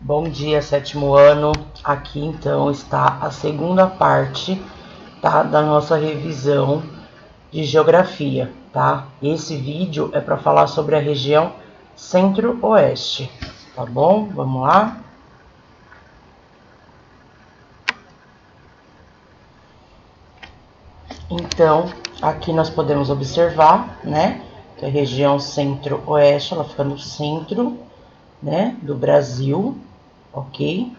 Bom dia, sétimo ano. Aqui então está a segunda parte, tá, da nossa revisão de geografia, tá? Esse vídeo é para falar sobre a região Centro-Oeste, tá bom? Vamos lá? Então, aqui nós podemos observar, né, que a região Centro-Oeste, ela fica no centro, né, do Brasil, ok?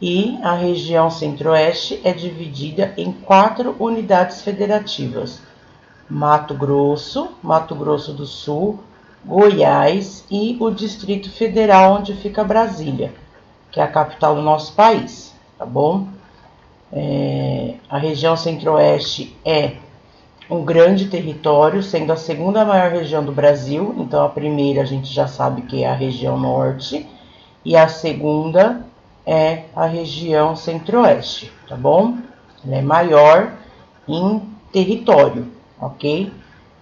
E a região Centro-Oeste é dividida em 4 unidades federativas: Mato Grosso do Sul, Goiás e o Distrito Federal, onde fica Brasília, que é a capital do nosso país, tá bom? A região Centro-Oeste é um grande território, sendo a segunda maior região do Brasil. Então, a primeira a gente já sabe que é a região Norte, e a segunda é a região Centro-Oeste, tá bom? Ela é maior em território, ok?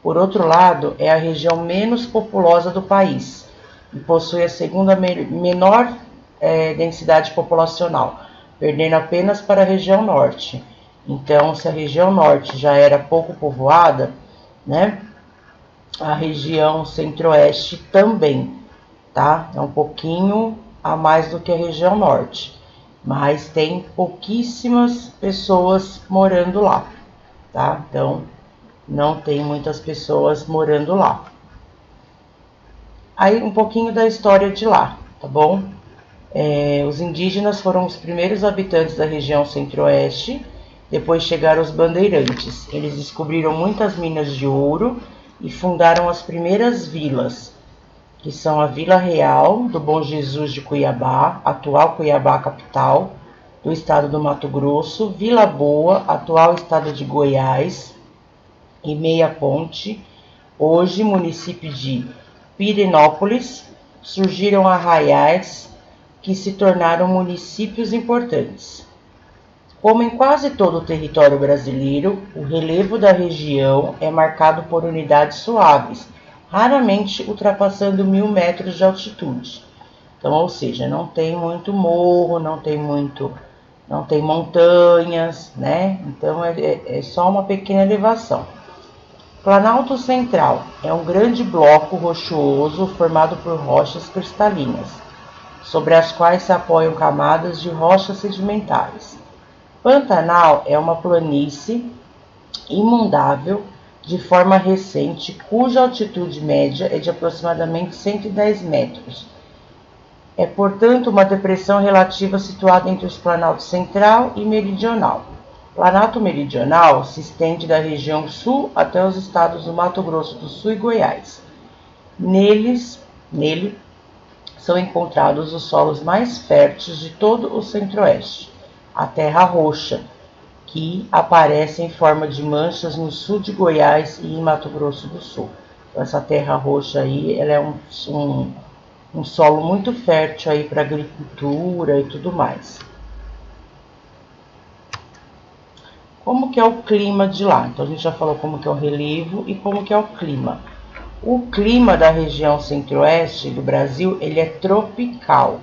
Por outro lado, é a região menos populosa do país e possui a segunda menor densidade populacional, perdendo apenas para a região Norte. Então, se a região Norte já era pouco povoada, né? A região Centro-Oeste também, tá? É um pouquinho a mais do que a região Norte, mas tem pouquíssimas pessoas morando lá, tá? Então, não tem muitas pessoas morando lá. Aí, um pouquinho da história de lá, tá bom? Os indígenas foram os primeiros habitantes da região Centro-Oeste. Depois chegaram os bandeirantes. Eles descobriram muitas minas de ouro e fundaram as primeiras vilas, que são a Vila Real do Bom Jesus de Cuiabá, atual Cuiabá capital, do estado do Mato Grosso, Vila Boa, atual estado de Goiás, e Meia Ponte, hoje município de Pirenópolis. Surgiram arraiais que se tornaram municípios importantes. Como em quase todo o território brasileiro, o relevo da região é marcado por unidades suaves, raramente ultrapassando 1.000 metros de altitude. Então, ou seja, não tem muito morro, não tem montanhas, né? Então é só uma pequena elevação. Planalto Central é um grande bloco rochoso formado por rochas cristalinas, sobre as quais se apoiam camadas de rochas sedimentares. Pantanal é uma planície imundável de forma recente, cuja altitude média é de aproximadamente 110 metros. É, portanto, uma depressão relativa situada entre os planaltos central e meridional. O Planalto Meridional se estende da região sul até os estados do Mato Grosso do Sul e Goiás. Nele são encontrados os solos mais férteis de todo o Centro-Oeste, a terra roxa, que aparece em forma de manchas no sul de Goiás e em Mato Grosso do Sul. Então, essa terra roxa aí, ela é um solo muito fértil aí para agricultura e tudo mais. Como que é o clima de lá? Então a gente já falou como que é o relevo e como que é o clima. O clima da região centro-oeste do Brasil, ele é tropical.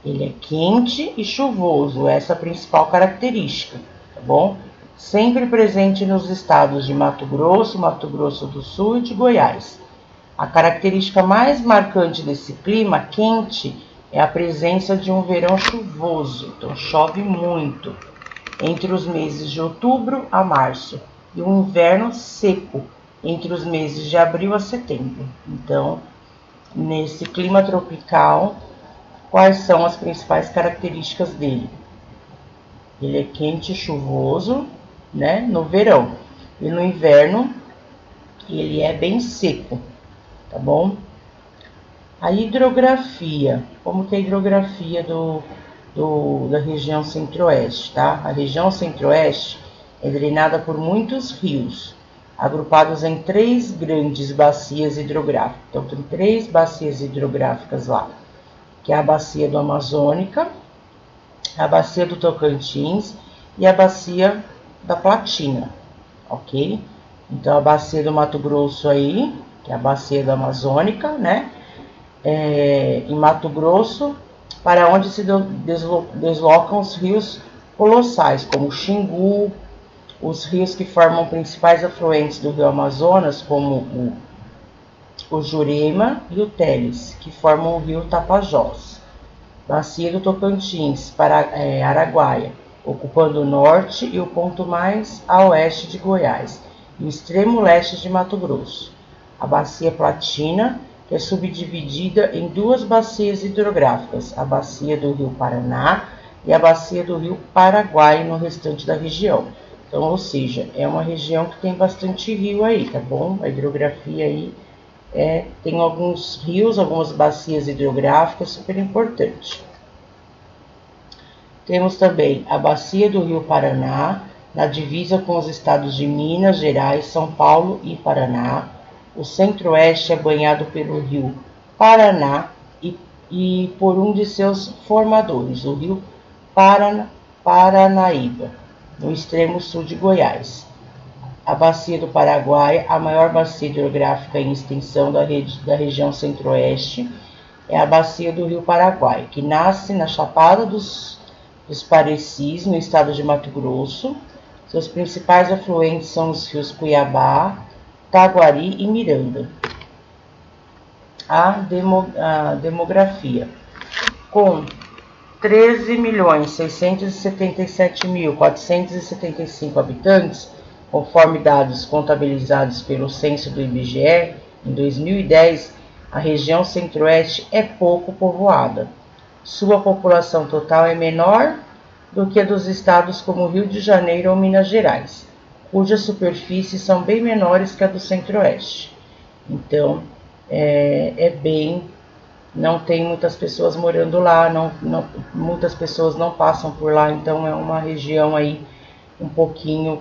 Ele é quente e chuvoso, essa é a principal característica, tá bom? Sempre presente nos estados de Mato Grosso do Sul e de Goiás. A característica mais marcante desse clima quente é a presença de um verão chuvoso, então chove muito, entre os meses de outubro a março, e um inverno seco, entre os meses de abril a setembro. Então, nesse clima tropical, quais são as principais características dele? Ele é quente e chuvoso, né, no verão, e no inverno ele é bem seco, tá bom? A hidrografia, como que é a hidrografia da região centro-oeste, tá? A região centro-oeste é drenada por muitos rios, agrupados em 3 grandes bacias hidrográficas. Então, tem 3 bacias hidrográficas lá, que é a bacia do Amazônica, a bacia do Tocantins e a bacia da Platina, ok? Então, a bacia do Mato Grosso aí, que é a bacia da Amazônica, né? Em Mato Grosso para onde se deslocam os rios colossais, como o Xingu, os rios que formam principais afluentes do rio Amazonas, como o Jurema e o Teles, que formam o rio Tapajós. Bacia do Tocantins, para Araguaia, ocupando o norte e o ponto mais a oeste de Goiás, e o extremo leste de Mato Grosso. A Bacia Platina, que é subdividida em duas bacias hidrográficas, a Bacia do Rio Paraná e a Bacia do Rio Paraguai no restante da região. Então, ou seja, é uma região que tem bastante rio aí, tá bom? A hidrografia aí tem alguns rios, algumas bacias hidrográficas super importantes. Temos também a Bacia do Rio Paraná, na divisa com os estados de Minas Gerais, São Paulo e Paraná. O centro-oeste é banhado pelo rio Paraná e por um de seus formadores, o rio Paranaíba, no extremo sul de Goiás. A Bacia do Paraguai, a maior bacia hidrográfica em extensão da região centro-oeste, é a Bacia do Rio Paraguai, que nasce na Chapada dos Parecis, no estado de Mato Grosso. Seus principais afluentes são os rios Cuiabá, Taguari e Miranda. A demografia. Com 13.677.475 habitantes, conforme dados contabilizados pelo censo do IBGE, em 2010, a região centro-oeste é pouco povoada. Sua população total é menor do que a dos estados como Rio de Janeiro ou Minas Gerais, cujas superfícies são bem menores que a do centro-oeste. Então, não tem muitas pessoas morando lá, muitas pessoas não passam por lá, então é uma região aí um pouquinho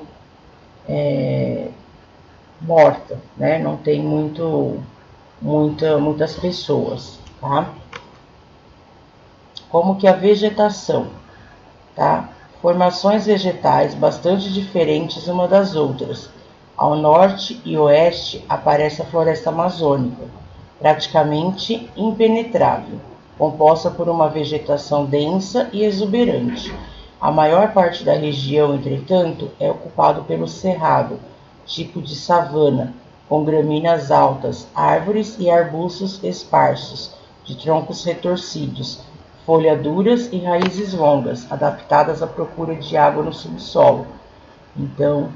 morta, né? Não tem muitas pessoas, tá? Como que a vegetação, tá? Formações vegetais bastante diferentes uma das outras. Ao norte e oeste aparece a floresta amazônica, praticamente impenetrável, composta por uma vegetação densa e exuberante. A maior parte da região, entretanto, é ocupado pelo cerrado, tipo de savana, com gramíneas altas, árvores e arbustos esparsos, de troncos retorcidos, folhaduras e raízes longas, adaptadas à procura de água no subsolo. Então,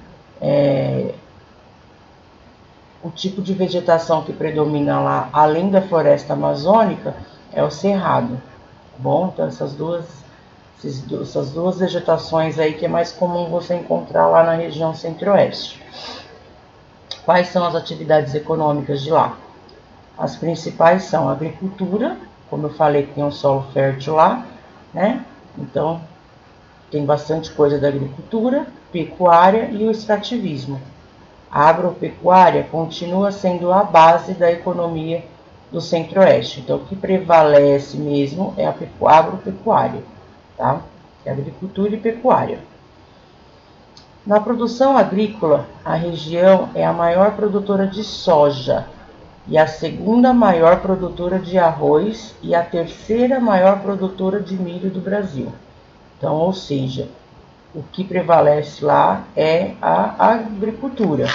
o tipo de vegetação que predomina lá, além da floresta amazônica, é o cerrado. Bom, então essas duas vegetações aí que é mais comum você encontrar lá na região centro-oeste. Quais são as atividades econômicas de lá? As principais são a agricultura, como eu falei que tem um solo fértil lá, né? Então, tem bastante coisa da agricultura, pecuária e o extrativismo. A agropecuária continua sendo a base da economia do centro-oeste. Então, o que prevalece mesmo é a agropecuária, tá? É agricultura e pecuária. Na produção agrícola, a região é a maior produtora de soja e a segunda maior produtora de arroz e a terceira maior produtora de milho do Brasil. Então, ou seja, o que prevalece lá é a agricultura,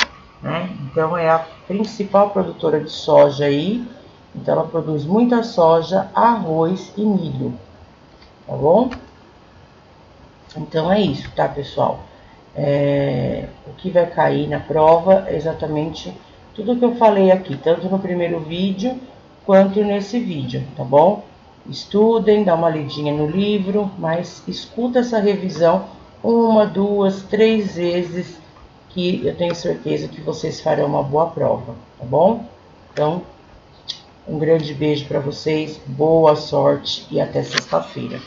né? Então, é a principal produtora de soja aí. Então, ela produz muita soja, arroz e milho, tá bom? Então, é isso, tá, pessoal? O que vai cair na prova é exatamente tudo que eu falei aqui, tanto no primeiro vídeo quanto nesse vídeo, tá bom? Estudem, dá uma lidinha no livro, mas escuta essa revisão 1, 2, 3 vezes, que eu tenho certeza que vocês farão uma boa prova, tá bom? Então, um grande beijo para vocês, boa sorte e até sexta-feira.